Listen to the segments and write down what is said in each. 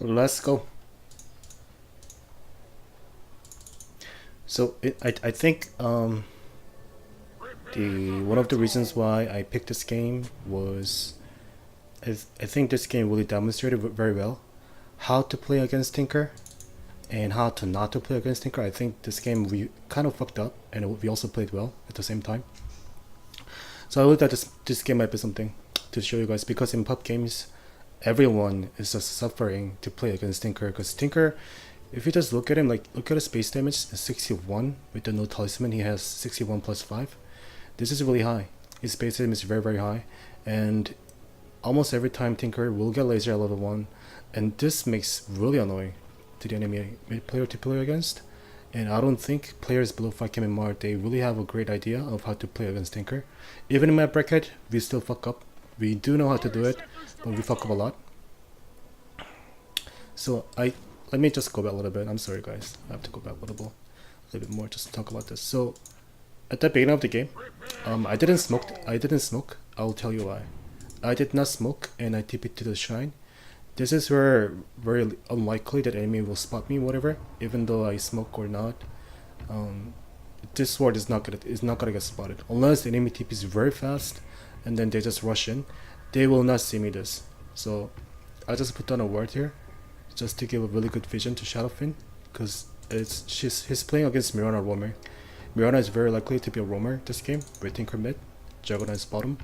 Let's go. So I think the one of the reasons why I picked this game was I think this game really demonstrated very well how to play against Tinker and how to not to play against Tinker. I think this game we kind of fucked up and we also played well at the same time. So I looked at this game might be something to show you guys, because in pub games everyone is just suffering to play against Tinker, because Tinker, if you just look at him, like look at his base damage, 61 with the no talisman. He has 61 plus 5. This is really high. His base damage is very high, and almost every time Tinker will get laser at level 1, and this makes really annoying to the enemy player to play against. And I don't think players below 5 and more, they really have a great idea of how to play against Tinker. Even in my bracket, we still fuck up. We do know how to do it, but we fuck up a lot. So let me just go back a little bit. I'm sorry guys, I have to go back a little bit more just to talk about this. So at the beginning of the game, I didn't smoke. I'll tell you why. I did not smoke and I TP'd to the shrine. This is where very unlikely that enemy will spot me, whatever, even though I smoke or not. This sword is not gonna get spotted unless the enemy TP is very fast and then they just rush in. They will not see me this. So I just put down a ward here just to give a really good vision to Shadowfin, because he's playing against Mirana roamer. Mirana is very likely to be a roamer this game with Tinker mid, Juggernaut is bottom,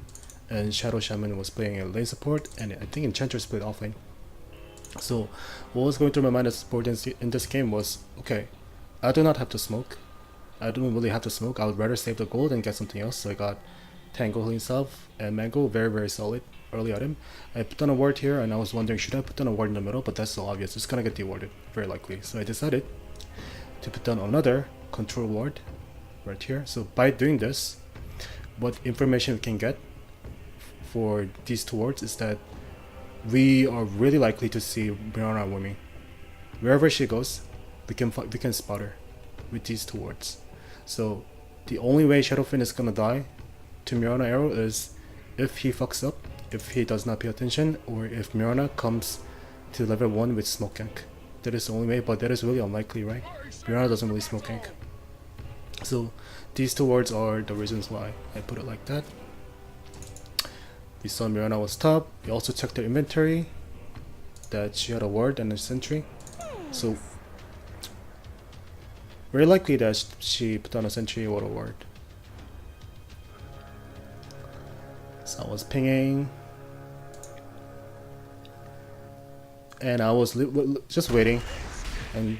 and Shadow Shaman was playing a lane support, and I think Enchantress played offlane. So what was going through my mind as support in this game was, okay, I do not have to smoke. I don't really have to smoke. I would rather save the gold and get something else. So I got Tango Healing Salve and Mango, very solid early item. I put on a ward here and I was wondering, should I put down a ward in the middle? But that's so obvious, it's gonna get dewarded, very likely. So I decided to put down another control ward right here. So by doing this, what information we can get for these two wards is that we are really likely to see Mirana roaming. Wherever she goes, we can spot her with these two wards. So the only way Shadowfin is gonna die to Mirana arrow is if he fucks up, if he does not pay attention, or if Mirana comes to level 1 with smoke gank. That is the only way, but that is really unlikely, right? Mirana doesn't really smoke gank. So these two wards are the reasons why I put it like that. We saw Mirana was top. We also checked her inventory, that she had a ward and a sentry. So very likely that she put on a sentry or a ward. So I was pinging, and I was just waiting, and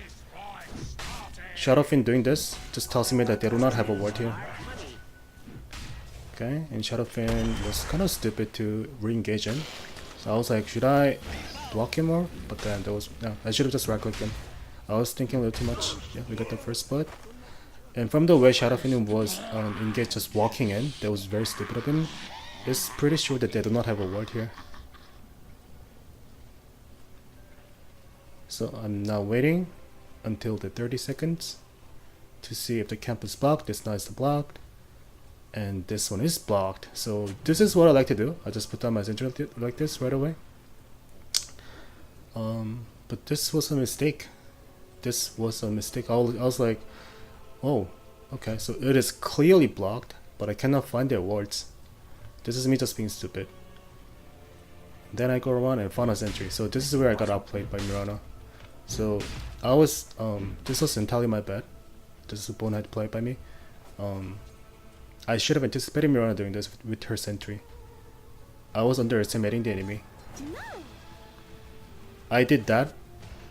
Shadowfin doing this just tells me that they do not have a ward here. Okay, and Shadowfin was kind of stupid to re-engage him. So I was like, should I block him more? But then there was, no, I should have just right-clicked him. I was thinking a little too much. Yeah, we got the first spot. And from the way Shadowfin was engaged just walking in, that was very stupid of him. It's pretty sure that they do not have a ward here. So I'm now waiting until the 30 seconds to see if the camp is blocked. This now is blocked. And this one is blocked. So this is what I like to do. I just put down my sentry like this right away. But this was a mistake. This was a mistake. I was like, oh, okay, so it is clearly blocked, but I cannot find their wards. This is me just being stupid. Then I go around and found a sentry. So this is where I got outplayed by Mirana. So I was, this was entirely my bad. This is a bonehead play by me. I should have anticipated Mirana doing this with her sentry. I was underestimating the enemy. I did that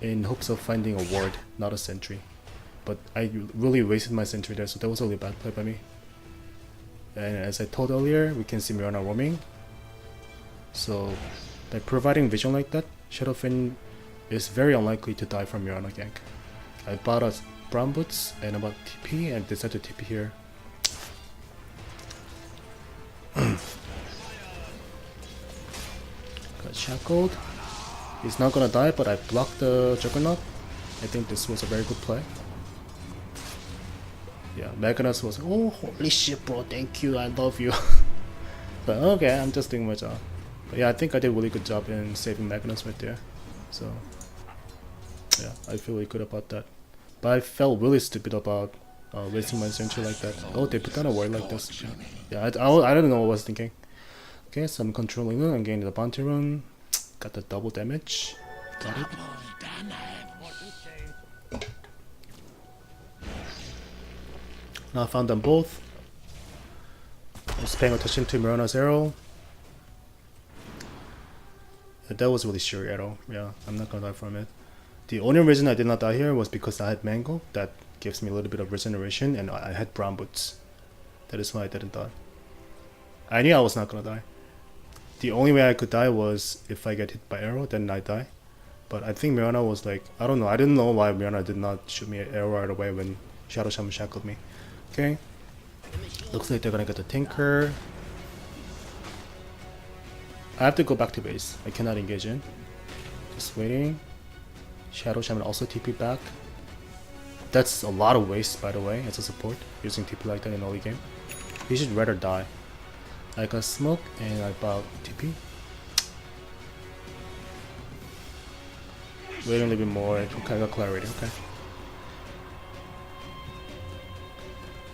in hopes of finding a ward, not a sentry. But I really wasted my sentry there, so that was a really bad play by me. And as I told earlier, we can see Mirana roaming. So by providing vision like that, Shadowfin is very unlikely to die from Mirana gank. I bought a brown boots and about TP and decided to TP here. Got shackled. He's not gonna die, but I blocked the Juggernaut. I think this was a very good play. Yeah, Magnus was, oh holy shit bro, thank you, I love you. But okay, I'm just doing my job. But yeah, I think I did a really good job in saving Magnus right there. So Yeah, I feel really good about that. But I felt really stupid about wasting my sentry like that. Oh, they put down a ward like this. Yeah, I don't know what I was thinking. Okay, so I'm controlling it. I'm getting the bounty rune. Got the double damage. Got it. Now I found them both. I was paying attention to Mirana's arrow. That was really sure arrow. Yeah, I'm not gonna die from it. The only reason I did not die here was because I had mango. That gives me a little bit of regeneration, and I had brown boots. That is why I didn't die. I knew I was not gonna die. The only way I could die was if I get hit by arrow, then I die. But I think Mirana was like, I don't know. I didn't know why Mirana did not shoot me an arrow right away when Shadow Shaman shackled me. Okay. Looks like they're gonna get the Tinker. I have to go back to base. I cannot engage in. Just waiting. Shadow Shaman also TP back. That's a lot of waste, by the way, as a support, using TP like that in early game. He should rather die. I got smoke and I bought TP. Waiting a little bit more. Okay, I got clarity. Okay.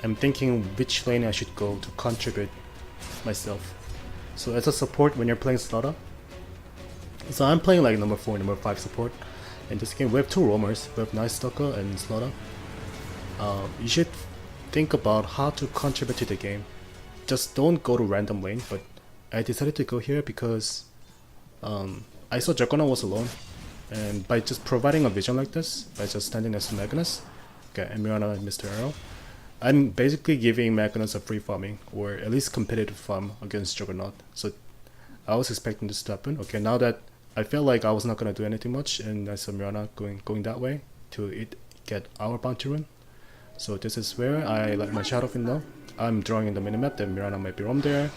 I'm thinking which lane I should go to contribute myself. So as a support, when you're playing Sladar, so I'm playing like number 4, number 5 support. In this game, we have 2 roamers. We have Night Stalker and Sladar. You should think about how to contribute to the game. Just don't go to random lane. But I decided to go here because I saw Juggernaut was alone, and by just providing a vision like this, by just standing next to Magnus, okay, and Mirana and Mr. Arrow, I'm basically giving Magnus a free farming, or at least competitive farm against Juggernaut. So I was expecting this to happen. Okay, now that I felt like I was not gonna do anything much, and I saw Mirana going that way to get our bounty rune. So this is where I let my Shadow Fin know. I'm drawing in the minimap that Mirana might be roam there.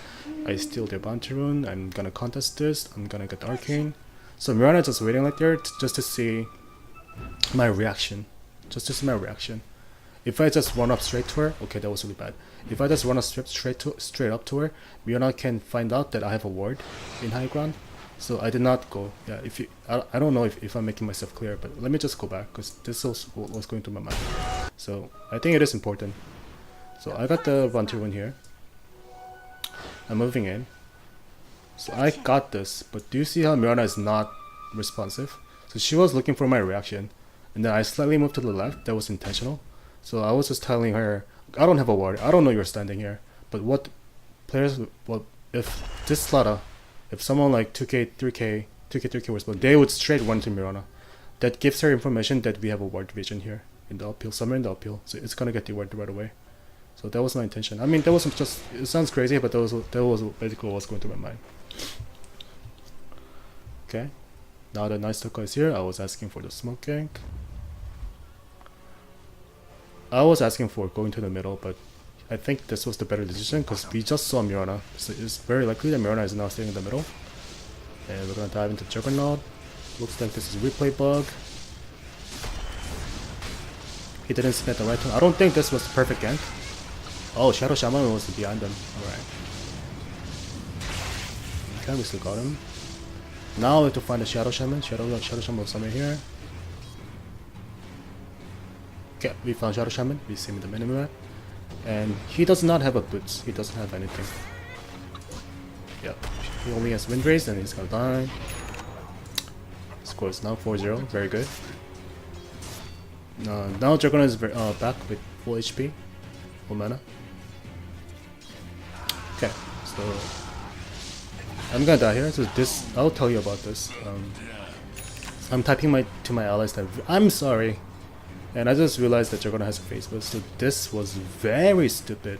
I steal their bounty rune. I'm gonna contest this. I'm gonna get the arcane. So Mirana just waiting right there just to see my reaction. Just to see my reaction. If I just run up straight to her, okay, that was really bad. If I just run up straight up to her, Mirana can find out that I have a ward in high ground. So I did not go. Yeah, I don't know if I'm making myself clear, but let me just go back because this was what was going through my mind. So I think it is important. So I got the bounty rune here. I'm moving in. So I got this, but do you see how Mirana is not responsive? So she was looking for my reaction, and then I slightly moved to the left. That was intentional. So I was just telling her, I don't have a ward. I don't know you're standing here. But what players, what if this Sladar, if someone like 2k, 3k was born, they would straight run to Mirana. That gives her information that we have a ward vision here in the uphill, somewhere in the uphill. So it's gonna get the ward right away. So that was my intention. I mean, that wasn't just, it sounds crazy, but that was basically what was going through my mind. Okay. Now that Night Stalker is here, I was asking for the smoke gank. I was asking for going to the middle, but I think this was the better decision because we just saw Mirana. So it's very likely that Mirana is now staying in the middle. And we're gonna dive into Juggernaut. Looks like this is a replay bug. He didn't spin at the right time. I don't think this was the perfect gank. Oh, Shadow Shaman was behind them. Alright. Okay, we still got him. Now we have to find the Shadow Shaman. Shadow Shaman was somewhere here. Okay, we found Shadow Shaman. We see him in the minimap. And he does not have a boots. He doesn't have anything. Yep. He only has wind race and he's gonna die. Score is now 4-0. Very good. Now Juggernaut is back with full HP. Full mana. Okay, so I'm gonna die here. So this, I'll tell you about this. I'm typing to my allies that I'm sorry. And I just realized that Juggernaut has a face boost, so this was very stupid.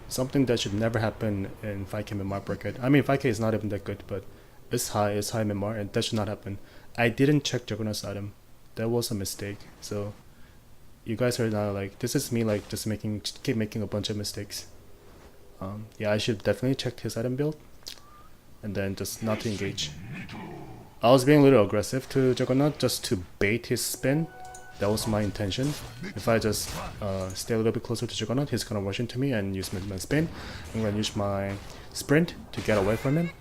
Something that should never happen in 5k Myanmar bracket. I mean, 5k is not even that good, but it's high Myanmar, and that should not happen. I didn't check Juggernaut's item. That was a mistake. So you guys are now like, this is me like just keep making a bunch of mistakes. Yeah, I should definitely check his item build, and then just not to engage. I was being a little aggressive to Juggernaut just to bait his spin. That was my intention. If I just stay a little bit closer to Juggernaut, he's gonna rush into me and use my spin. I'm gonna use my sprint to get away from him.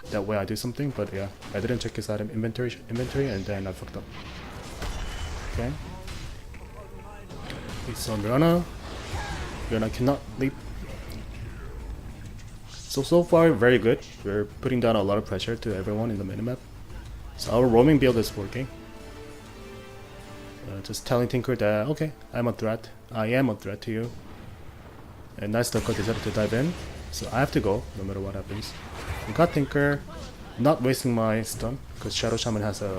That way I do something, but yeah, I didn't check his item inventory and then I fucked up. Okay. So Mirana cannot leap. So far very good. We're putting down a lot of pressure to everyone in the minimap. So our roaming build is working. Just telling Tinker that okay, I'm a threat. I am a threat to you. And Nice Talker decided to dive in, so I have to go no matter what happens. We got Tinker, not wasting my stun because Shadow Shaman has a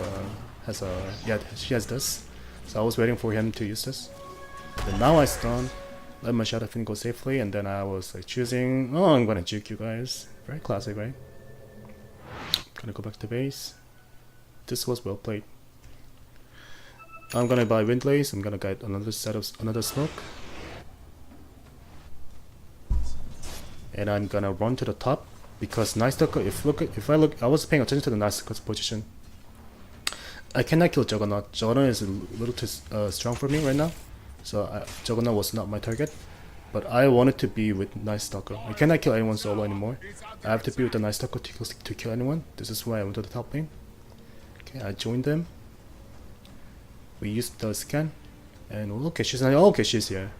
yeah, she has this. So I was waiting for him to use this. But now I stun, let my Shadow Fin go safely, and then I was like choosing, oh, I'm gonna juke you guys. Very classic, right? Gonna go back to base. This was well played. I'm gonna buy Windlace. I'm gonna get another set of another smoke. And I'm gonna run to the top because Nice Talker. I was paying attention to the Nice Talker's position. I cannot kill Juggernaut. Juggernaut is a little too strong for me right now, so Juggernaut was not my target. But I wanted to be with Nice Talker. I cannot kill anyone solo anymore. I have to be with the Nice Talker to kill anyone. This is why I went to the top lane. Okay, I joined them. We used the scan, and okay, she's not. Okay, she's here.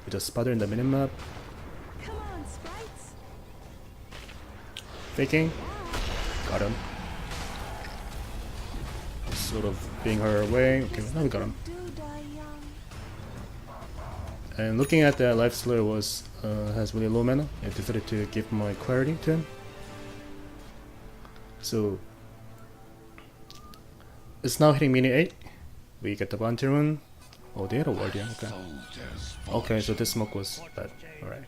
We just spot her in the minimap. Faking. Got him. Sort of being her away. Okay, now we got him. And looking at that, Life Slayer has really low mana. I decided to give my clarity to him. So it's now hitting minute 8. We get the bounty rune. Oh, they had a ward, yeah. Okay. Okay, so this smoke was bad. Alright.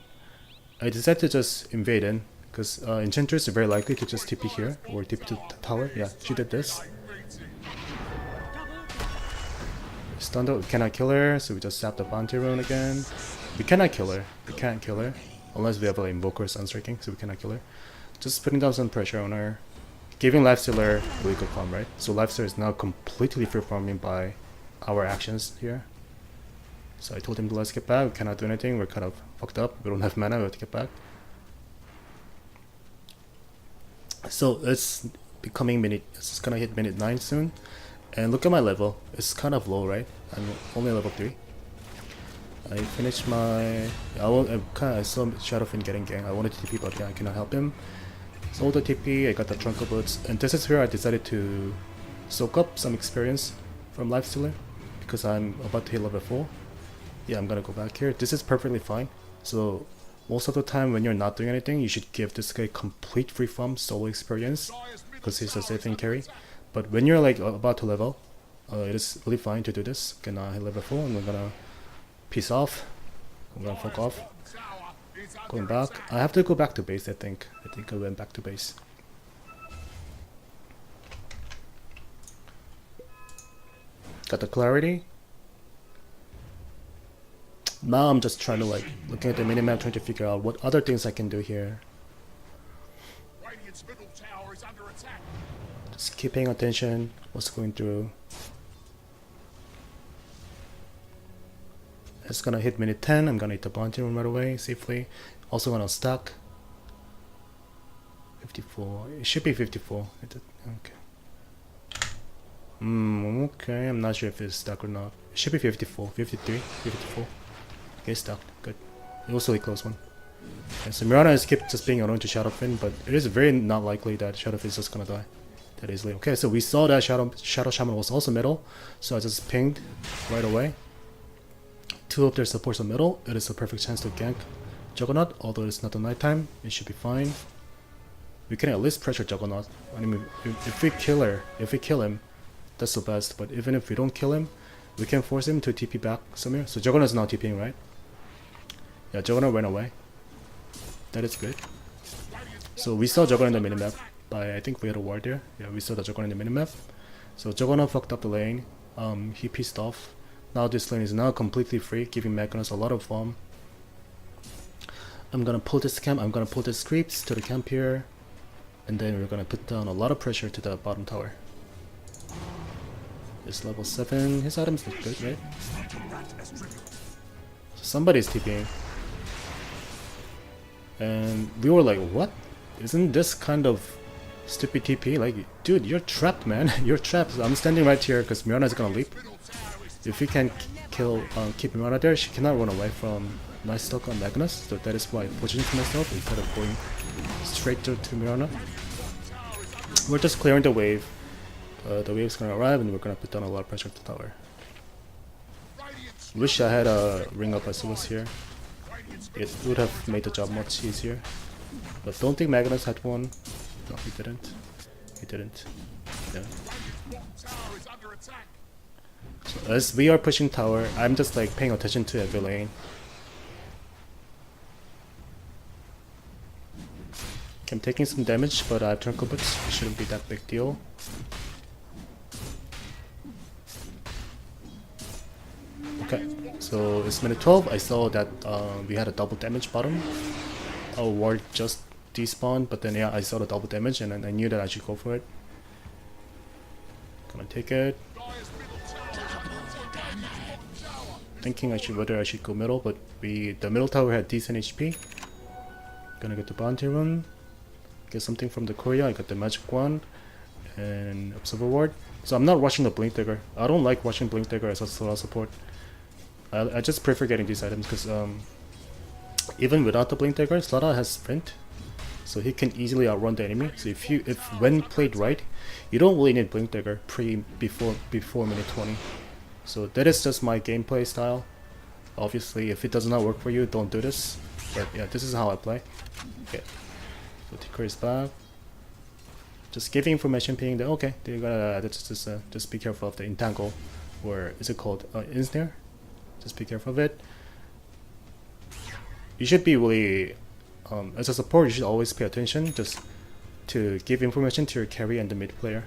I decided to just invade in. Because Enchantress is very likely to just TP here or TP to the tower. Yeah, she did this. Stunned out, we cannot kill her, so we just sap the bounty rune again. We cannot kill her. We can't kill her. Unless we have like Invoker or Sunstriking, so we cannot kill her. Just putting down some pressure on her. Giving Lifestealer really good farm, right? So Lifestealer is now completely free farming by our actions here. So I told him to let's get back. We cannot do anything. We're kind of fucked up. We don't have mana. We have to get back. So it's becoming it's gonna hit minute 9 soon, and look at my level. It's kind of low, right? I'm only level 3. I finished my. I saw Shadowfin getting gang. I wanted to TP, but yeah, I cannot help him. Sold the TP. I got the trunk of boots, and this is where I decided to soak up some experience from Lifestealer because I'm about to hit level 4. Yeah, I'm gonna go back here. This is perfectly fine. So. Most of the time when you're not doing anything, you should give this guy complete free farm solo experience because he's a safe and carry. But when you're like about to level, it is really fine to do this. Okay, now I hit level 4 and we're gonna peace off. I'm gonna fuck off. Going back. I have to go back to base, I think. I went back to base. Got the clarity. Now I'm just trying to like looking at the minimap, trying to figure out what other things I can do here. Just keep paying attention what's going through. It's gonna hit minute 10. I'm gonna hit the bounty rune right away safely. Also gonna stack 54. It should be 54. Okay. Okay. I'm not sure if it's stuck or not. It should be 54, 53, 54. Okay, stuck. Good. It was a really close one. Okay, so Mirana has kept just being annoying to Shadowfin, but it is very not likely that Shadowfin is just gonna die that easily. Okay, so we saw that Shadow Shaman was also middle, so I just pinged right away. 2 of their supports are middle. It is a perfect chance to gank Juggernaut, although it's not the nighttime. It should be fine. We can at least pressure Juggernaut. I mean, if we kill him, that's the best. But even if we don't kill him, we can force him to TP back somewhere. So Juggernaut is now TPing, right? Yeah, Juggernaut went away. That is good. So we saw Juggernaut in the minimap. I think we had a ward there. Yeah, we saw the Juggernaut in the minimap. So Juggernaut fucked up the lane. He pissed off. Now this lane is now completely free, giving Magnus a lot of farm. I'm gonna pull this camp. I'm gonna pull this creeps to the camp here, and then we're gonna put down a lot of pressure to the bottom tower. It's level 7. His items look good, right? So somebody's TPing. And we were like, what? Isn't this kind of stupid TP? Like, dude, you're trapped, man. You're trapped. I'm standing right here because Mirana is gonna leap. If we can kill keep Mirana there, she cannot run away from my stock on Magnus, so that is why I positioned myself instead of going straight to Mirana. We're just clearing the wave. The wave's gonna arrive and we're gonna put down a lot of pressure to the tower. Wish I had a ring up as it was here. It would have made the job much easier. But don't think Magnus had one. No, he didn't. He didn't. Yeah. So as we are pushing tower, I'm just like paying attention to every lane. I'm taking some damage, but I have turn combats. It shouldn't be that big deal. Okay, so it's minute 12. I saw that we had a double damage bottom. Our ward just despawned, but then yeah, I saw the double damage and I knew that I should go for it. Gonna take it. Thinking whether I should go middle, but the middle tower had decent HP. Gonna get the bounty rune. Get something from the Korea. I got the magic one and observer ward. So I'm not rushing the blink dagger. I don't like rushing blink dagger as a Sladar support. I just prefer getting these items because even without the blink dagger, Sladar has sprint, so he can easily outrun the enemy. So if when played right, you don't really need blink dagger before minute 20. So that is just my gameplay style. Obviously, if it does not work for you, don't do this. But yeah, this is how I play. Okay. So Ticker is back. Just giving information, ping that okay, they gotta just be careful of the entangle, or is it called ensnare? Just be careful of it. You should be really, as a support, you should always pay attention just to give information to your carry and the mid player.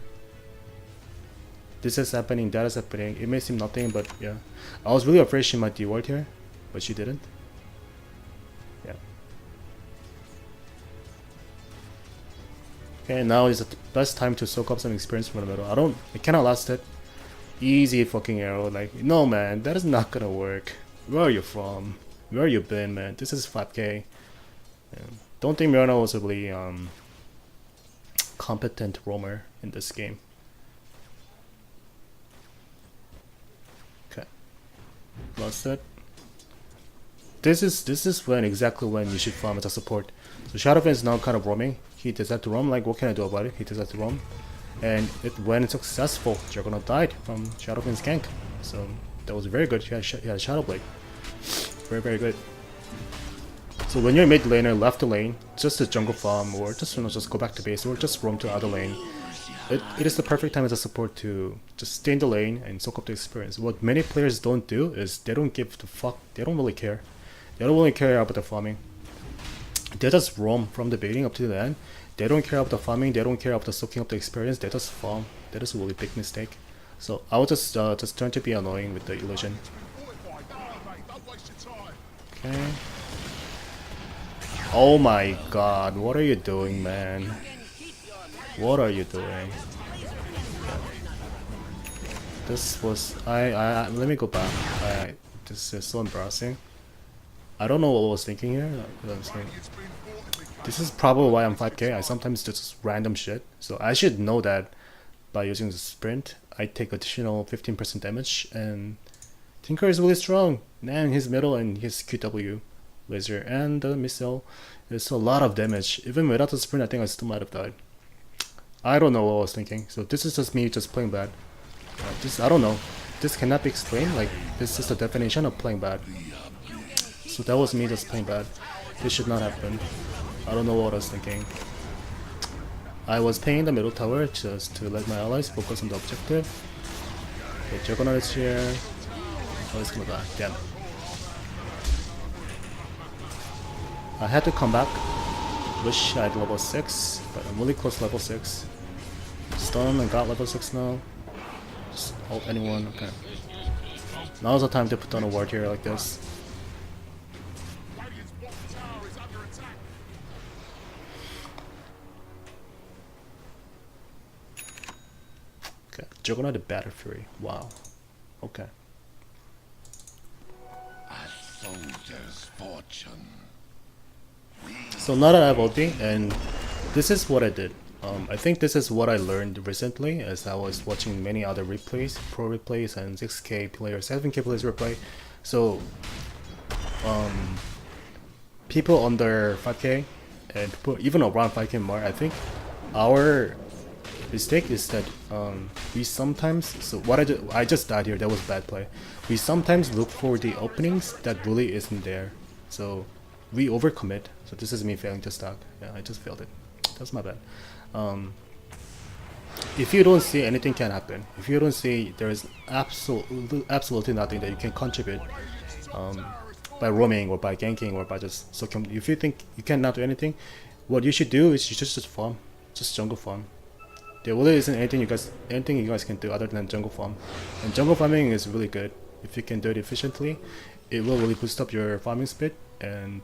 This is happening, that is happening. It may seem nothing, but yeah. I was really afraid she might deward here, but she didn't. Yeah. Okay, now is the best time to soak up some experience from the middle. I cannot last it. Easy fucking arrow, like, no man, that is not gonna work. Where are you from? Where you been, man? This is 5k. Yeah. Don't think Mirana was a really competent roamer in this game. Okay. Lost it. This is exactly when you should farm as a support. So Shadowfin is now kind of roaming. He decided to roam, like what can I do about it? He decided to roam. And when it's successful, Juggernaut died from Shadowfin's gank. So that was very good. He had Shadow Blade. Very, very good. So when you're mid laner, left the lane, just a jungle farm, or just go back to base, or just roam to other lane. It is the perfect time as a support to just stay in the lane and soak up the experience. What many players don't do is they don't give the fuck. They don't really care. They don't really care about the farming. They just roam from the beginning up to the end. They don't care about the farming, they don't care about the soaking up the experience, they just farm. That is a really big mistake. So I will just trying to be annoying with the illusion. Okay. Oh my god, what are you doing, man? What are you doing? This was let me go back. This is so embarrassing. I don't know what I was thinking here. This is probably why I'm 5k. I sometimes do just random shit. So I should know that by using the sprint, I take additional 15% damage. And Tinker is really strong. And his middle and his QW laser and the missile is a lot of damage. Even without the sprint, I think I still might have died. I don't know what I was thinking. So this is just me just playing bad. I don't know. This cannot be explained. Like, this is the definition of playing bad. So that was me just playing bad. This should not happen. I don't know what I was thinking. I was paying the middle tower just to let my allies focus on the objective. Okay, Juggernaut is here. Oh, he's gonna die. Damn. I had to come back. Wish I had level 6, but I'm really close to level 6. Stun and got level 6 now. Just ult anyone. Okay. Now's the time to put down a ward here like this. Okay, Juggernaut the Battle Fury. Wow. Okay. A soldier's fortune. So now that I have ulti, and this is what I did. I think this is what I learned recently as I was watching many other replays, pro replays and 6K players, 7K players replay. So people under 5K and people even around 5K more, I think our mistake is that we sometimes, so what I just died here, that was bad play. We sometimes look for the openings that really isn't there. So we overcommit. So this is me failing to stock. Yeah, I just failed it. That's my bad. If you don't see anything can happen, if you don't see there is absolutely nothing that you can contribute by roaming or by ganking or by just if you think you cannot do anything, what you should do is you just farm, just jungle farm. There really isn't anything you guys can do other than jungle farm, and jungle farming is really good. If you can do it efficiently, it will really boost up your farming speed and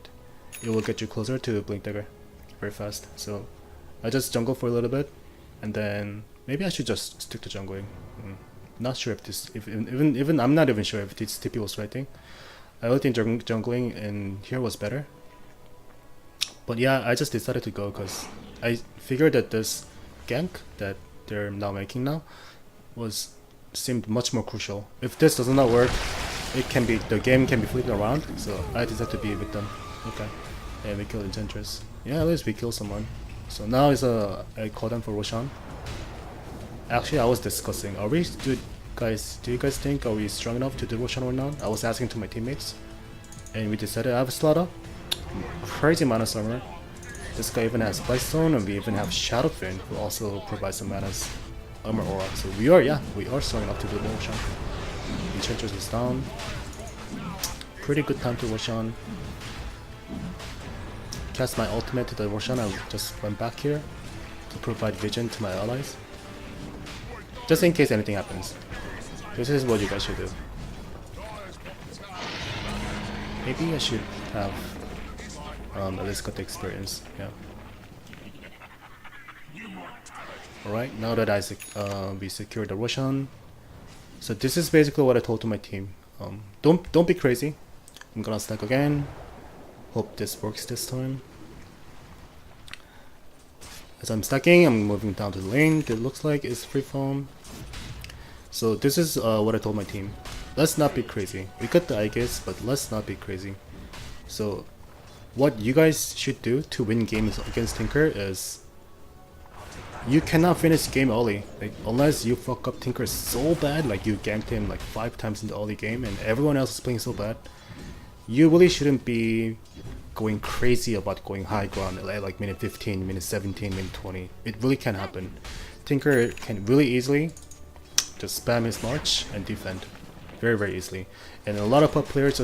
it will get you closer to Blink Dagger very fast. So I just jungle for a little bit, and then maybe I should just stick to jungling. Not sure if this, even I'm not even sure if this TP was right thing. I really think jungling in here was better. But yeah, I just decided to go because I figured that this gank that they're now making now seemed much more crucial. If this does not work, the game can be flipped around. So I decided to be with them. Okay, and we killed Enchantress. Yeah, at least we killed someone. So now I call them for Roshan. Actually, I was discussing, do you guys think are we strong enough to do Roshan or not? I was asking to my teammates, and we decided I have a Sladar, crazy mana summoner. This guy even has Blightstone, and we even have Shadowfin, who also provides some mana's armor aura. So we are strong enough to do Roshan. Enchantress is down. Pretty good time to Roshan. Cast my ultimate to the Roshan. I just went back here to provide vision to my allies, just in case anything happens. This is what you guys should do. Maybe I should have at least got the experience. Yeah. Alright, now that we secured the Roshan, so this is basically what I told to my team. Don't be crazy. I'm gonna stack again. Hope this works this time. As I'm stacking, I'm moving down to the lane. It looks like it's profam. So this is what I told my team. Let's not be crazy. We got the Aegis, but let's not be crazy. So what you guys should do to win games against Tinker is you cannot finish the game early. Like, unless you fuck up Tinker so bad, like you ganked him like 5 times in the early game and everyone else is playing so bad, you really shouldn't be going crazy about going high ground at like minute 15, minute 17, minute 20. It really can happen. Tinker can really easily just spam his march and defend very, very easily. And a lot of players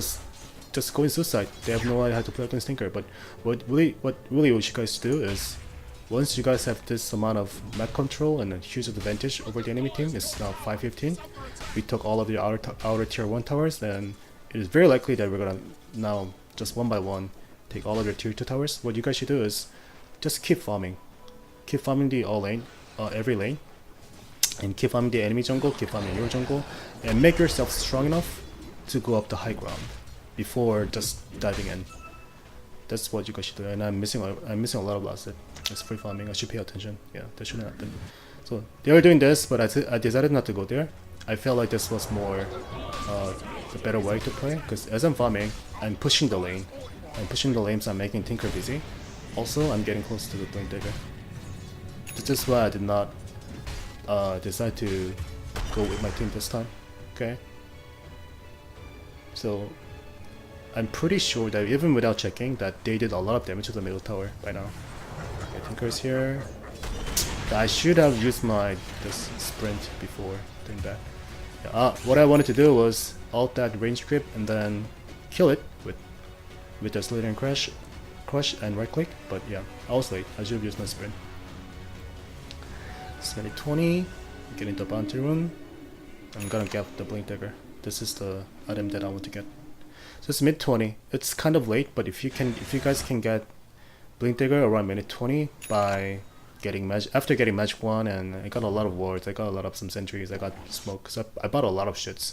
just go in suicide. They have no idea how to play against Tinker. But what really you guys do is, once you guys have this amount of map control and a huge advantage over the enemy team, it's now 5-15. We took all of the outer tier 1 towers, then it is very likely that we're gonna now just one by one take all of your tier 2 towers. What you guys should do is just keep farming. Keep farming the all lane, every lane. And keep farming the enemy jungle, keep farming your jungle, and make yourself strong enough to go up the high ground before just diving in. That's what you guys should do. And I'm missing a lot of last. It's free farming. I should pay attention. Yeah, that shouldn't happen. So they were doing this, but I decided not to go there. I felt like this was more the better way to play, because as I'm farming, I'm pushing the lane. So I'm making Tinker busy. Also, I'm getting close to the Blink Dagger. This is why I did not decide to go with my team this time. Okay. So I'm pretty sure that even without checking, that they did a lot of damage to the middle tower by now. Okay, Tinker's here. I should have used this sprint before doing that. Yeah, what I wanted to do was ult that range creep and then kill it with the Sladar and crush and right click. But yeah, I was late. I should have used my sprint. It's minute 20. Get into bounty room. I'm gonna get the Blink Dagger. This is the item that I want to get. So it's mid 20. It's kind of late, but if you guys can get Blink Dagger around minute 20 by after getting magic 1, and I got a lot of wards, I got a lot of some sentries, I got smoke, so I bought a lot of shits.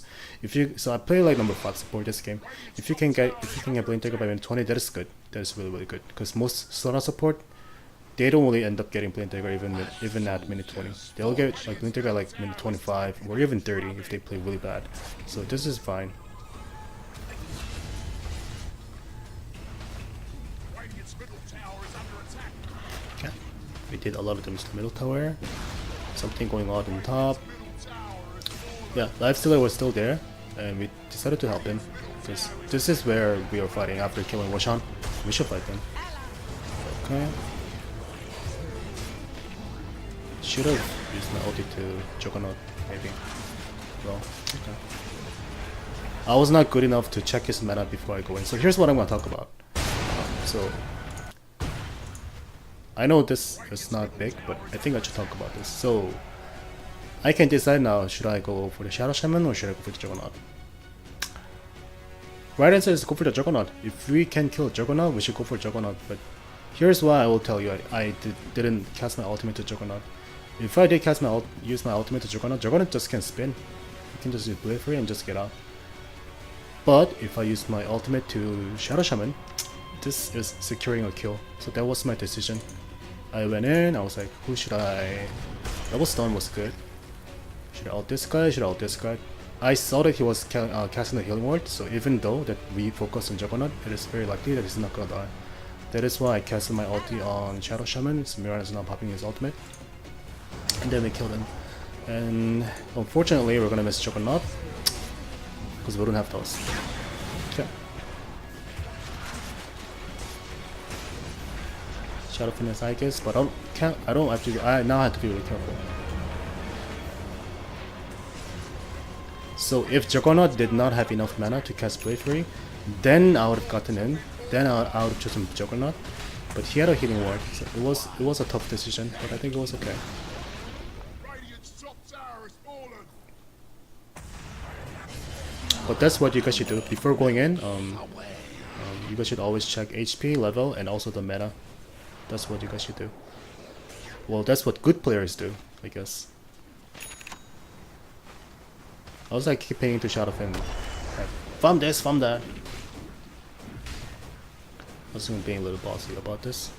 So I play like number 5 support this game. If you can get Blink Dagger by minute 20, that is good. That is really, really good, because most Sladar support they don't really end up getting Blink Dagger even at minute 20. They'll get like Blink Dagger at like minute 25 or even 30 if they play really bad. So this is fine. Okay, we did a lot of damage to the middle tower. Something going on in top. Yeah, Lifestealer was still there, and we decided to help him because this is where we are fighting after killing Washan. We should fight them. Okay. Should have used my ulti to Juggernaut, maybe. Well, okay. I was not good enough to check his mana before I go in. So here's what I'm gonna talk about. So I know this is not big, but I think I should talk about this. So I can decide now, should I go for the Shadow Shaman or should I go for the Juggernaut? Right answer is go for the Juggernaut. If we can kill Juggernaut, we should go for Juggernaut. But here's why I will tell you, I didn't cast my ultimate to Juggernaut. If I did use my ultimate to Juggernaut, Juggernaut just can spin. You can just use Blade Free and just get out. But if I use my ultimate to Shadow Shaman, this is securing a kill. So that was my decision. I went in, I was like, who should I... Double Stun was good. Should I ult this guy? Should I ult this guy? I saw that he was casting the healing ward, so even though that we focus on Juggernaut, it is very likely that he's not gonna die. That is why I casted my ulti on Shadow Shaman, so Miran is not popping his ultimate. And then we killed him. And unfortunately we're gonna miss Juggernaut, because we don't have those. Okay. Shadow Fitness I guess, but I now have to be really careful. So if Juggernaut did not have enough mana to cast Blade Free, then I would have gotten in. Then I would have chosen Juggernaut. But he had a healing ward, so it was a tough decision, but I think it was okay. But that's what you guys should do before going in. You guys should always check HP level and also the meta. That's what you guys should do. Well, that's what good players do, I guess. I was like keep paying to Shadow Fin. Like, farm this, farm that. I was being a little bossy about this.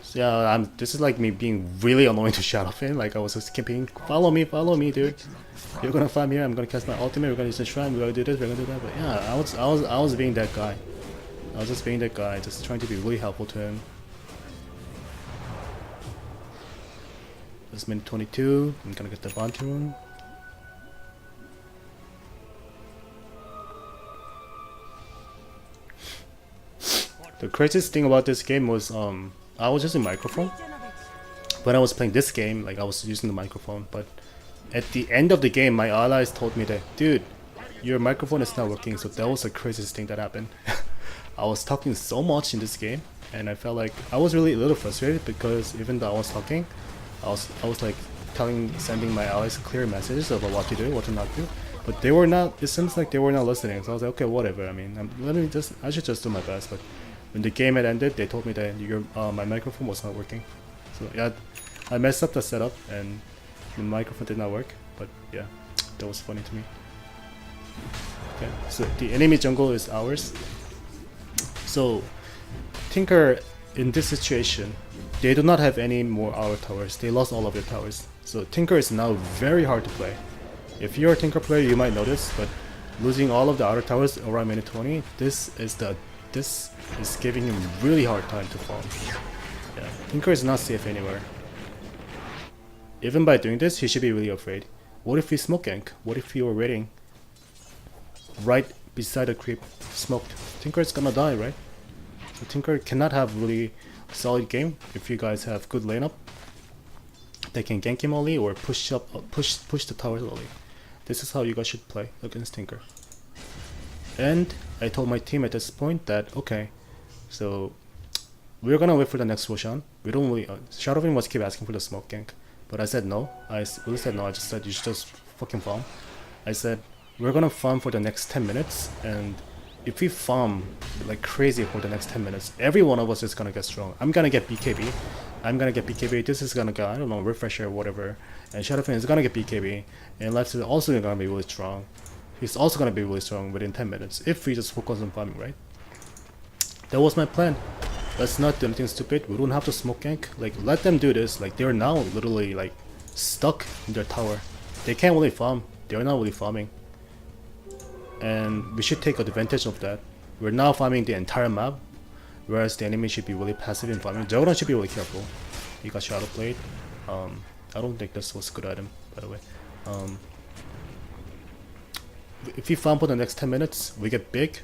So yeah, this is like me being really annoying to Shadow Fin. Like I was just keeping, follow me, dude. You're gonna find me here. I'm gonna cast my ultimate. We're gonna use the shrine. We're gonna do this. We're gonna do that. But yeah, I was being that guy. I was just being that guy, just trying to be really helpful to him. This minute 22. I'm gonna get the bounty rune. The craziest thing about this game was I was using microphone. When I was playing this game, like I was using the microphone, but at the end of the game my allies told me that, dude, your microphone is not working. So that was the craziest thing that happened. I was talking so much in this game and I felt like I was really a little frustrated because even though I was talking, I was like sending my allies clear messages about what to do, what to not do. But they were not, it seems like they were not listening. So I was like, okay, whatever. I mean, I should just do my best. But when the game had ended, they told me that my microphone was not working. So yeah, I messed up the setup and the microphone did not work. But yeah, that was funny to me. Okay, so the enemy jungle is ours. So Tinker, in this situation, they do not have any more our towers. They lost all of their towers. So Tinker is now very hard to play. If you're a Tinker player, you might notice, but losing all of the outer towers around minute 20, this is giving him really hard time to farm. Yeah, Tinker is not safe anywhere. Even by doing this, he should be really afraid. What if we smoke gank? What if we were waiting right beside the creep smoked? Tinker is gonna die, right? So Tinker cannot have really solid game if you guys have good lineup. They can gank him early or push the towers early. This is how you guys should play against Tinker. And I told my team at this point that okay, so we're gonna wait for the next Roshan. We don't really Shadowfin was keep asking for the smoke gank, but I said no. I really said no. I just said you should just fucking farm. I said we're gonna farm for the next 10 minutes, and if we farm like crazy for the next 10 minutes, every one of us is gonna get strong. I'm gonna get BKB. This is gonna get, I don't know, refresher or whatever. And Shadowfin is gonna get BKB. And Life is also gonna be really strong. he's also gonna be really strong within 10 minutes if we just focus on farming, right? That was my plan. Let's not do anything stupid. We don't have to smoke gank. Like, let them do this. Like, they're now literally like stuck in their tower. They can't really farm. They're not really farming. And we should take advantage of that. We're now farming the entire map, whereas the enemy should be really passive in farming. Juggernaut should be really careful. He got shadow played. I don't think this was a good item, by the way. If we farm for the next 10 minutes, we get big.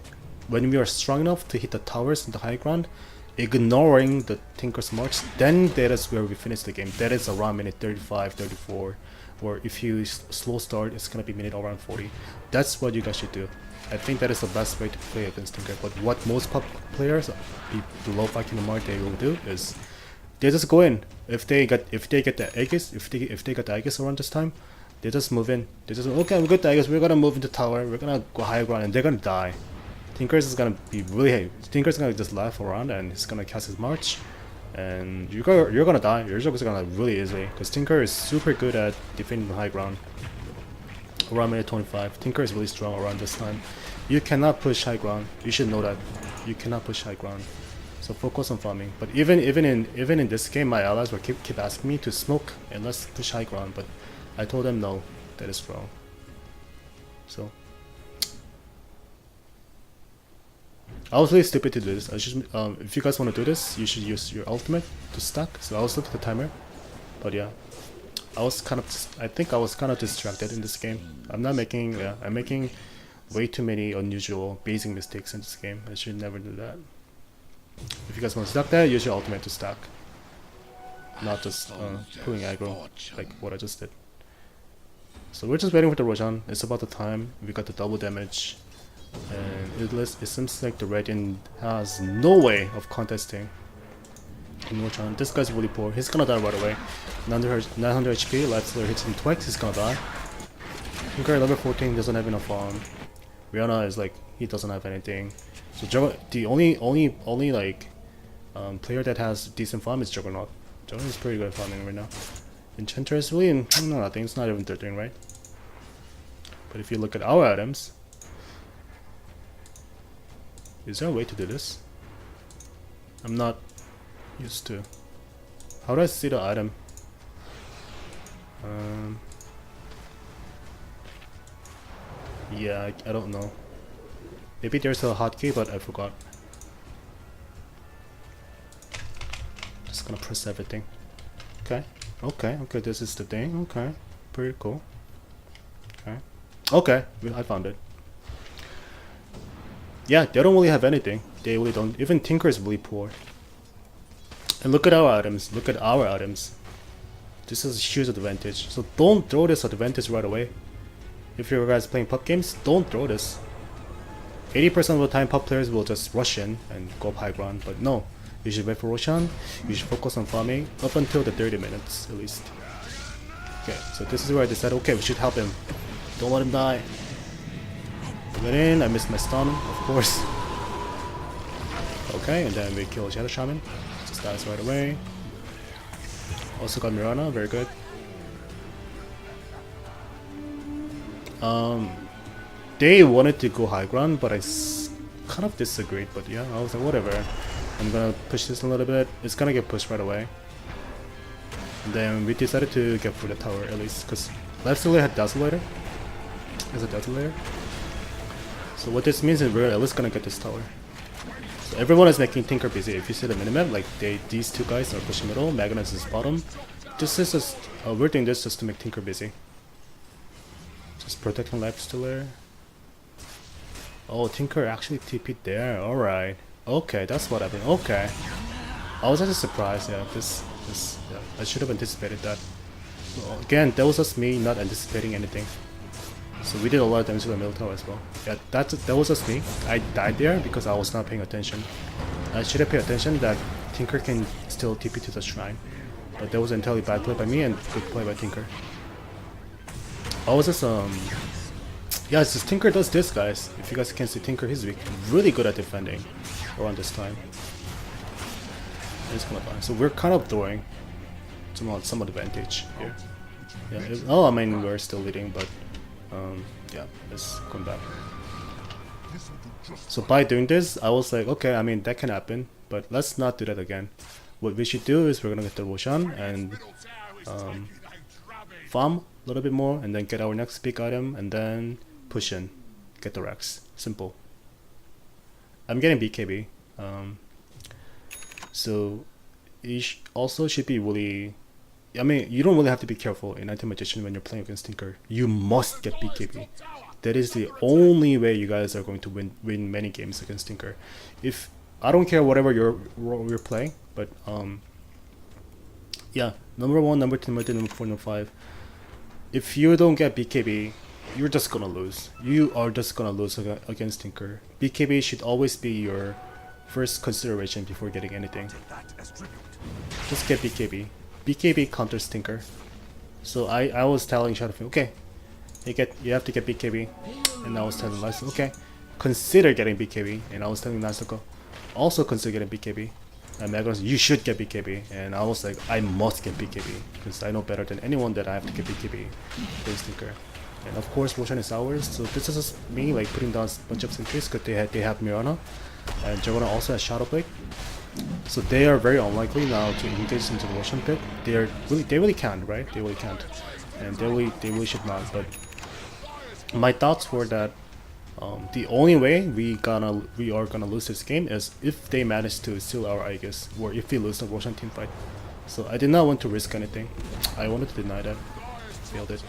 When we are strong enough to hit the towers in the high ground, ignoring the Tinker's March, then that is where we finish the game. That is around minute 35, 34. Or if you slow start, it's gonna be minute around 40. That's what you guys should do. I think that is the best way to play against Tinker. But what most players below 5 kingdom mark they will do is they just go in. If they get the Aegis, if they got the Aegis around this time, they just move in. They just, okay, we got the Aegis, we're gonna move into tower, we're gonna go high ground, and they're gonna die. Tinker's is gonna be really heavy. Tinker's gonna just laugh around and he's gonna cast his march, and you're gonna die. Your job is gonna really easily because Tinker is super good at defending the high ground. Around minute 25, Tinker is really strong around this time. You cannot push high ground. You should know that. You cannot push high ground. So focus on farming. But even in this game, my allies were keep asking me to smoke and let's push high ground. But I told them no, that is wrong. So I was really stupid to do this. I should, if you guys want to do this, you should use your ultimate to stack. So I was looking at the timer, but yeah, I think I was kind of distracted in this game. I'm making way too many unusual basing mistakes in this game. I should never do that. If you guys want to stack that, use your ultimate to stack, not just pulling aggro like what I just did. So we're just waiting for the Roshan. It's about the time. We got the double damage. And it seems like the Radiant has no way of contesting in Roshan. This guy's really poor. He's gonna die right away. 900 HP, Life Stealer hits him twice, he's gonna die. Tinker level 14 doesn't have enough farm. Rihanna is like, he doesn't have anything. So the only like player that has decent farm is Juggernaut. Juggernaut is pretty good at farming right now. Enchantress really, nothing, it's not even 13, right? But if you look at our items, is there a way to do this? I'm not used to. How do I see the item? Yeah, I don't know. Maybe there's a hotkey, but I forgot. Just gonna press everything. Okay, this is the thing. Okay, pretty cool. Okay, I found it. Yeah, they don't really have anything. They really don't. Even Tinker is really poor. And look at our items. This is a huge advantage. So don't throw this advantage right away. If you guys playing pub games, don't throw this. 80% of the time pub players will just rush in and go up high ground, but no. You should wait for Roshan. You should focus on farming up until the 30 minutes at least. Okay, so this is where I decided, okay, we should help him. Don't let him die. Went in, I missed my stun, of course. Okay, and then we kill Shadow Shaman. Just dies right away. Also got Mirana, very good. They wanted to go high ground, but I kind of disagreed. But yeah, I was like, whatever. I'm gonna push this a little bit. It's gonna get pushed right away. And then we decided to get through the tower at least, because Life Stealer had Desolator. As a Desolator. So what this means is we're at least gonna get this tower. So everyone is making Tinker busy. If you see the minimap, like these two guys are pushing middle, Magnus is bottom. This is just we're doing this just to make Tinker busy. Just protecting Life Stealer. Oh, Tinker actually TP'd there. Alright. Okay, that's what happened. Okay. I was actually surprised, yeah. Yeah, I should have anticipated that. Well, again, that was just me not anticipating anything. So we did a lot of damage to the middle tower as well. Yeah, that was just me. I died there because I was not paying attention. I should have paid attention that Tinker can still TP to the shrine. But that was entirely bad play by me and good play by Tinker. I was just yeah, it's just Tinker does this, guys. If you guys can see Tinker, he's really good at defending around this time. It's gonna die. So we're kind of throwing some advantage here. Yeah. I mean, we're still leading, but Yeah, let's come back. So by doing this, I was like, okay, I mean, that can happen, but let's not do that again. What we should do is we're gonna get the Roshan and farm a little bit more, and then get our next big item, and then push in, get the Rex. Simple. I'm getting BKB, so you also should be really. I mean, you don't really have to be careful in Anti-Magician when you're playing against Tinker. You must get BKB. That is the only way you guys are going to win many games against Tinker. If I don't care whatever you're playing, but yeah, number 1, number 2, number 3, number 4, number 5. If you don't get BKB, you're just gonna lose. You are just gonna lose against Tinker. BKB should always be your first consideration before getting anything. Just get BKB. BKB counters Tinker. So I was telling Shadowfield, okay, you have to get BKB, and I was telling Lysa, okay, consider getting BKB, and I was telling Lysa, also consider getting BKB. And Megan, you should get BKB, and I was like, I must get BKB because I know better than anyone that I have to get BKB against Tinker. And of course, Roshan is ours, so this is just me like putting down a bunch of sentries because they have Mirana, and Jarvana also has Shadowblade. So they are very unlikely now to engage into the Roshan pit. They really can't, right? They really can't, and they really should not. But my thoughts were that the only way we are gonna lose this game is if they manage to steal our Aegis, or if we lose the Roshan team fight. So I did not want to risk anything. I wanted to deny that. Failed it.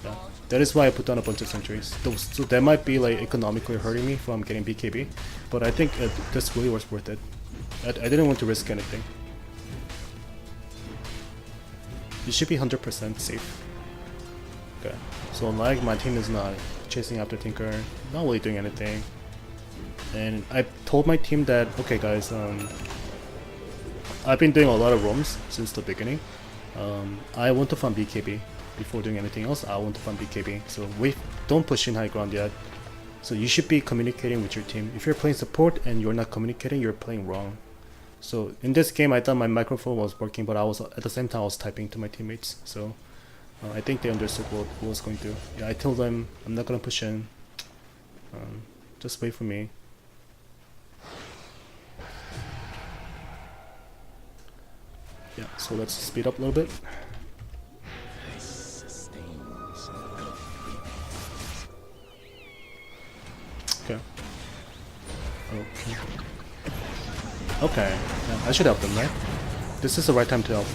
Yeah. That is why I put down a bunch of sentries. So that might be like economically hurting me from getting BKB, but I think this really was worth it. I didn't want to risk anything. You should be 100% safe. Okay. So like my team is not chasing after Tinker, not really doing anything. And I told my team that, okay guys, I've been doing a lot of roams since the beginning. I want to farm BKB. Before doing anything else, I want to farm BKB. So don't push in high ground yet. So you should be communicating with your team. If you're playing support and you're not communicating, you're playing wrong. So in this game, I thought my microphone was working, but I was at the same time I was typing to my teammates. So I think they understood what was going to. Yeah, I told them I'm not gonna push in. Just wait for me. Yeah, so let's speed up a little bit. Okay. Okay. Okay. Yeah, I should help them, right? This is the right time to help.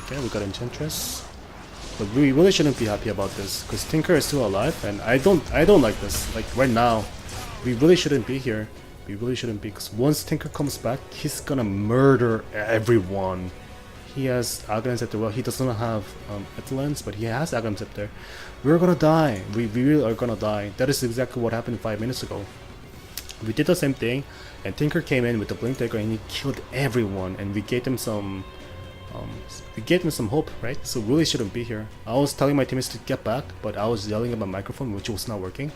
Okay, we got Enchantress. But we really shouldn't be happy about this, because Tinker is still alive, and I don't like this. Like right now, we really shouldn't be here. We really shouldn't be, because once Tinker comes back, he's gonna murder everyone. He has Aghanim Scepter. Well, he doesn't have Etalans, but he has Aghanim Scepter. We're gonna die. We really are gonna die. That is exactly what happened 5 minutes ago. We did the same thing, and Tinker came in with the Blink Dagger and he killed everyone, and we gave them some hope, right? So really shouldn't be here. I was telling my teammates to get back, but I was yelling at my microphone, which was not working,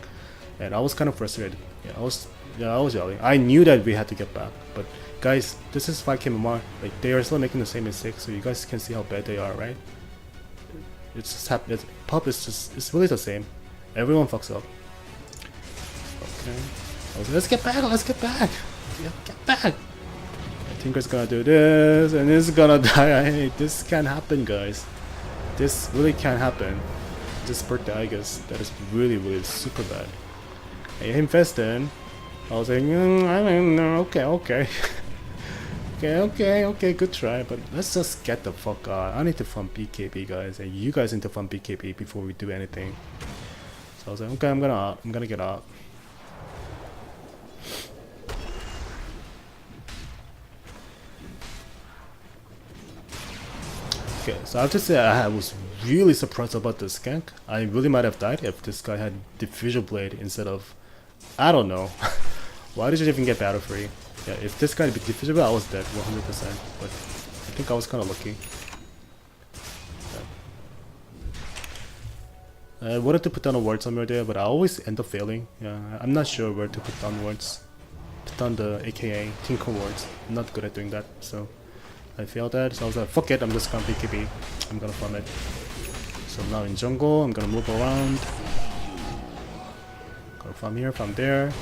and I was kind of frustrated. I was yelling. I knew that we had to get back, but guys, this is 5k MMR. Like they are still making the same mistake, so you guys can see how bad they are, right? It's just happening. Pop is just, it's really the same. Everyone fucks up. Okay. Let's get back, let's get back. Yeah, get back. I think it's gonna do this, and it's gonna die. I hate this. Can't happen, guys. This really can't happen. Just birthday, I guess. That is really super bad. I infested. I was like, I don't know. Okay. okay, good try, but let's just get the fuck out. I need to farm BKB, guys, and you guys need to farm BKB before we do anything. So I was like, okay, I'm gonna get out. Okay, so I have to say I was really surprised about this gank. I really might have died if this guy had Diffusion Blade instead of, I don't know. Why did you even get battle free? Yeah, if this guy had Diffusion Blade, I was dead 100%. But I think I was kind of lucky. Yeah. I wanted to put down a ward somewhere there, but I always end up failing. Yeah, I'm not sure where to put down wards. Put down the AKA Tinker wards. I'm not good at doing that, so I failed that. So I was like, fuck it, I'm just gonna BKB. I'm gonna farm it. So now in jungle, I'm gonna move around. Go from here, from there.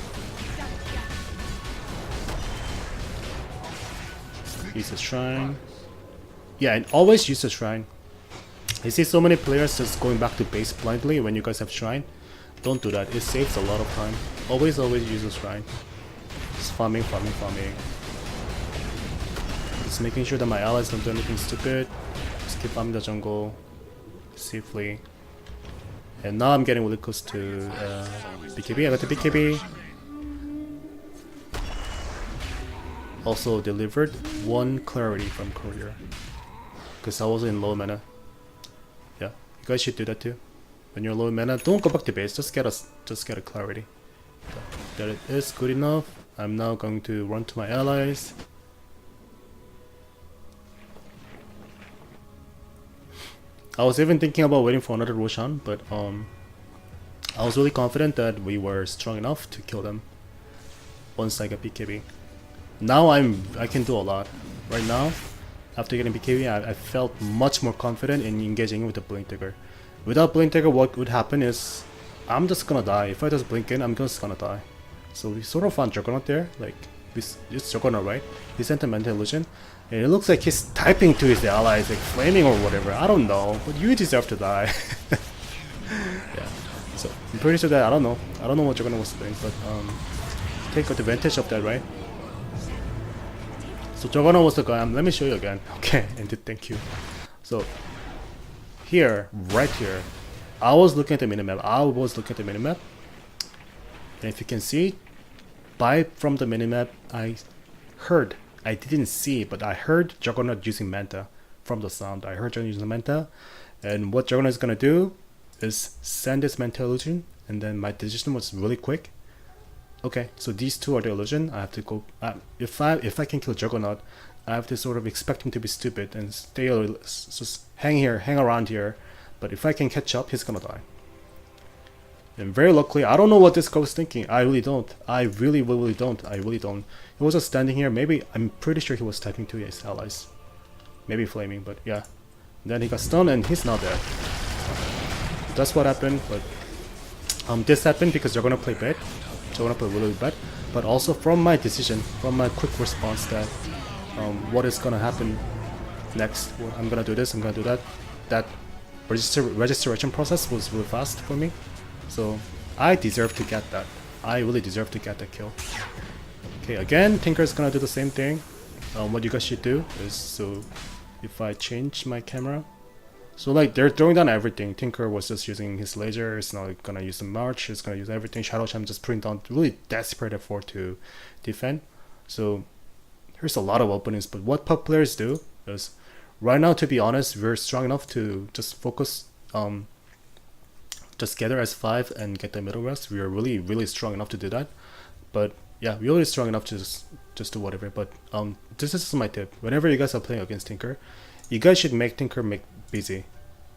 Use the shrine. Yeah, and always use the shrine. I see so many players just going back to base blindly when you guys have shrine. Don't do that. It saves a lot of time. Always use the shrine. Just farming. Just making sure that my allies don't do anything stupid. Just keep farming the jungle safely. And now I'm getting really close to BKB. I got the BKB. Also delivered 1 clarity from courier. Because I was in low mana. Yeah, you guys should do that too. When you're low mana, don't go back to base. Just get a clarity. That it is good enough. I'm now going to run to my allies. I was even thinking about waiting for another Roshan, but I was really confident that we were strong enough to kill them once I get BKB. Now I can do a lot. Right now, after getting BKB, I felt much more confident in engaging with the Blink Dagger. Without Blink Dagger, what would happen is I'm just gonna die. If I just blink in, I'm just gonna die. So we sort of found Juggernaut there, like it's Juggernaut, right? He sent a Mental Illusion, and it looks like he's typing to his allies, like flaming or whatever. I don't know, but you deserve to die. Yeah. So I'm pretty sure that I don't know what Juggernaut was doing, but take advantage of that, right? So Juggernaut was the guy. Let me show you again. Okay, and thank you. So here, right here, I was looking at the minimap. And if you can see, from the minimap, I didn't see, but I heard Juggernaut using Manta from the sound. I heard Juggernaut using Manta, and what Juggernaut is gonna do is send this Manta illusion, and then my decision was really quick. Okay, so these two are the illusion. I have to go. If I can kill Juggernaut, I have to sort of expect him to be stupid and just hang around here. But if I can catch up, he's gonna die. And very luckily, I don't know what this guy was thinking. I really don't. I really don't. He was just standing here. Maybe I'm pretty sure he was typing to his allies. Maybe flaming, but yeah. And then he got stunned and he's not there. That's what happened. But this happened because they're gonna play bad. They're gonna play really bad. But also from my decision, from my quick response that what is gonna happen next. I'm gonna do this. I'm gonna do that. That registration process was really fast for me. So I deserve to get that. I really deserve to get that kill. Okay, again, Tinker's gonna do the same thing. What you guys should do is, so if I change my camera, so like they're throwing down everything. Tinker was just using his laser. It's not gonna use the march. It's gonna use everything. Shadow Sham just putting down really desperate effort to defend. So there's a lot of openings. But what puck players do is, right now, to be honest, we're strong enough to just focus. Just gather as 5 and get the middle rest. We are really strong enough to do that. But yeah, we're really strong enough to just do whatever. But this is my tip. Whenever you guys are playing against Tinker, you guys should make Tinker busy.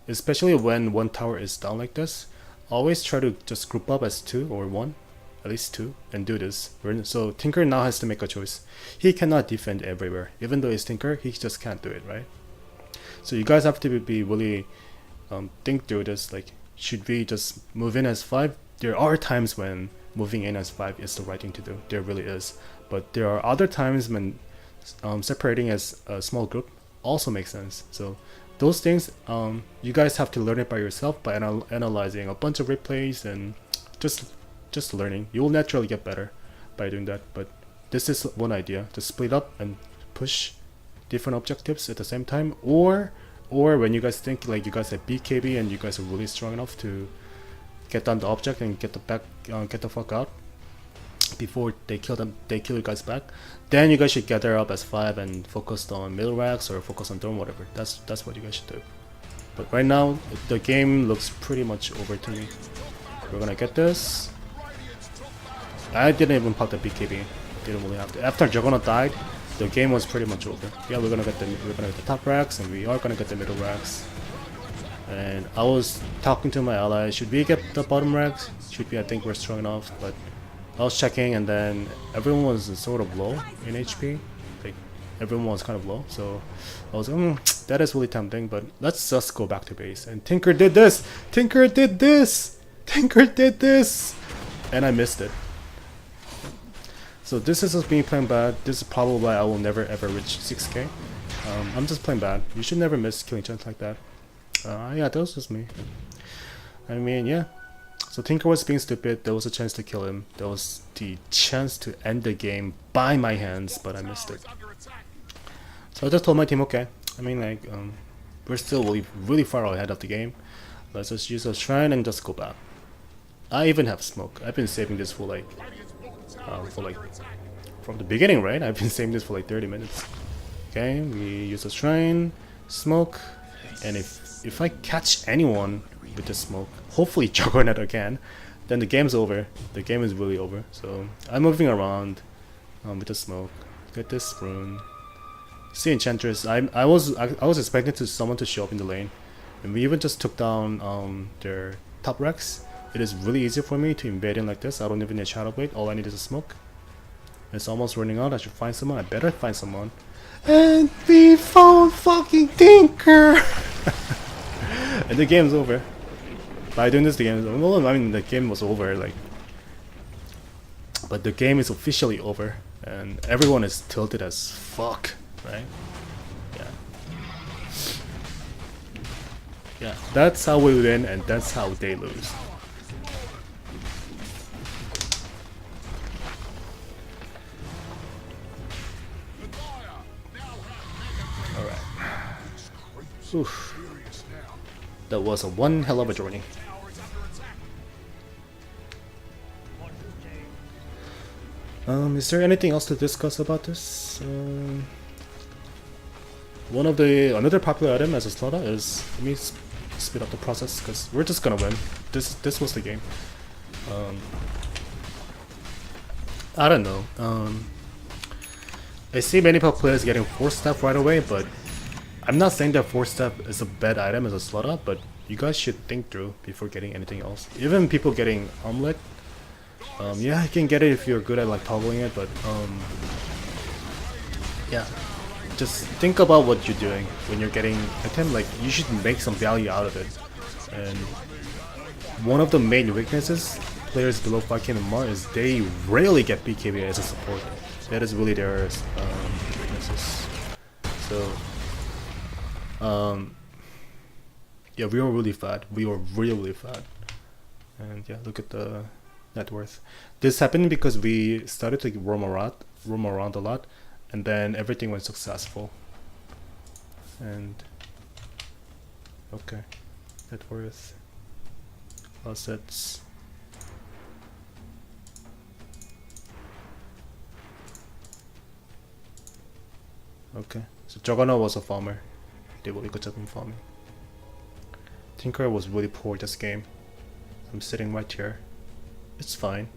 Especially when one tower is down like this. Always try to just group up as 2 or 1. At least 2. And do this. So Tinker now has to make a choice. He cannot defend everywhere. Even though he's Tinker, he just can't do it, right? So you guys have to be really think through this. Like, should we just move in as 5? There are times when moving in as 5 is the right thing to do. There really is. But there are other times when separating as a small group also makes sense. So those things, you guys have to learn it by yourself by analyzing a bunch of replays and just learning. You will naturally get better by doing that. But this is one idea. Just split up and push different objectives at the same time, or when you guys think like you guys have BKB and you guys are really strong enough to get down the object and get the fuck out before they kill you guys back, then you guys should gather up as 5 and focus on middle racks or focus on dome, whatever. That's what you guys should do. But right now the game looks pretty much over to me. We're gonna get this. I didn't even pop the BKB. Didn't really have to. After Juggernaut died, the game was pretty much over. Yeah, we're gonna get the top racks and we are gonna get the middle racks. And I was talking to my allies, should we get the bottom racks? Should we? I think we're strong enough, but I was checking and then everyone was sort of low in HP. Like everyone was kind of low, so I was like, That is really tempting, but let's just go back to base. And Tinker did this! Tinker did this! Tinker did this! And I missed it. So this is just me playing bad. This is probably why I will never ever reach 6k. I'm just playing bad. You should never miss killing chance like that. Yeah, that was just me. I mean, yeah. So Tinker was being stupid. There was a chance to kill him. There was the chance to end the game by my hands, but I missed it. So I just told my team, okay. I mean, like, we're still really far ahead of the game. Let's just use a shrine and just go back. I even have smoke. I've been saving this for like from the beginning, right? I've been saving this for like 30 minutes. Okay, we use a shrine, smoke, and if I catch anyone with the smoke, hopefully Juggernaut again, then the game's over. The game is really over. So I'm moving around with the smoke. Get this rune. See Enchantress. I was expecting someone to show up in the lane, and we even just took down their top Rex. It is really easy for me to embed in like this. I don't even need Shadow Blade. All I need is a smoke. It's almost running out. I should find someone. I better find someone. And we found fucking Tinker. And the game's over. By doing this, the game is over. Well, I mean, the game was over, like, but the game is officially over, and everyone is tilted as fuck, right? Yeah. Yeah. That's how we win, and that's how they lose. Oof. That was one hell of a journey. Is there anything else to discuss about this? Another popular item as a Sladar is, let me speed up the process because we're just gonna win. This was the game. I don't know. I see many pop players getting 4-step right away, but I'm not saying that 4-step is a bad item as a Sladar, but you guys should think through before getting anything else. Even people getting Omelette, yeah, you can get it if you're good at like toggling it, but yeah, just think about what you're doing when you're getting item. Like, you should make some value out of it. And one of the main weaknesses players below 5k and more is they rarely get BKB as a support. That is really their weaknesses. So yeah, we were really fat. We were really fat. And yeah, look at the net worth. This happened because we started to roam around a lot, and then everything went successful. And okay, net worth, assets. Okay, so Juggernaut was a farmer. He did really good job in farming. Tinker was really poor this game. I'm sitting right here. It's fine.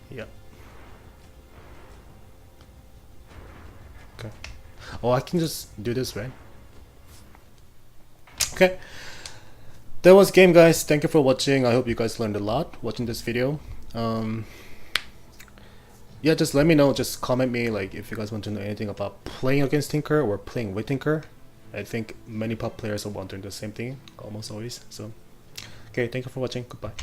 Yeah. Okay. Oh, I can just do this, right? Okay. That was game, guys. Thank you for watching. I hope you guys learned a lot watching this video. Yeah, just let me know, just comment me like if you guys want to know anything about playing against Tinker or playing with Tinker. I think many pop players are wondering the same thing almost always. So okay, thank you for watching. Goodbye.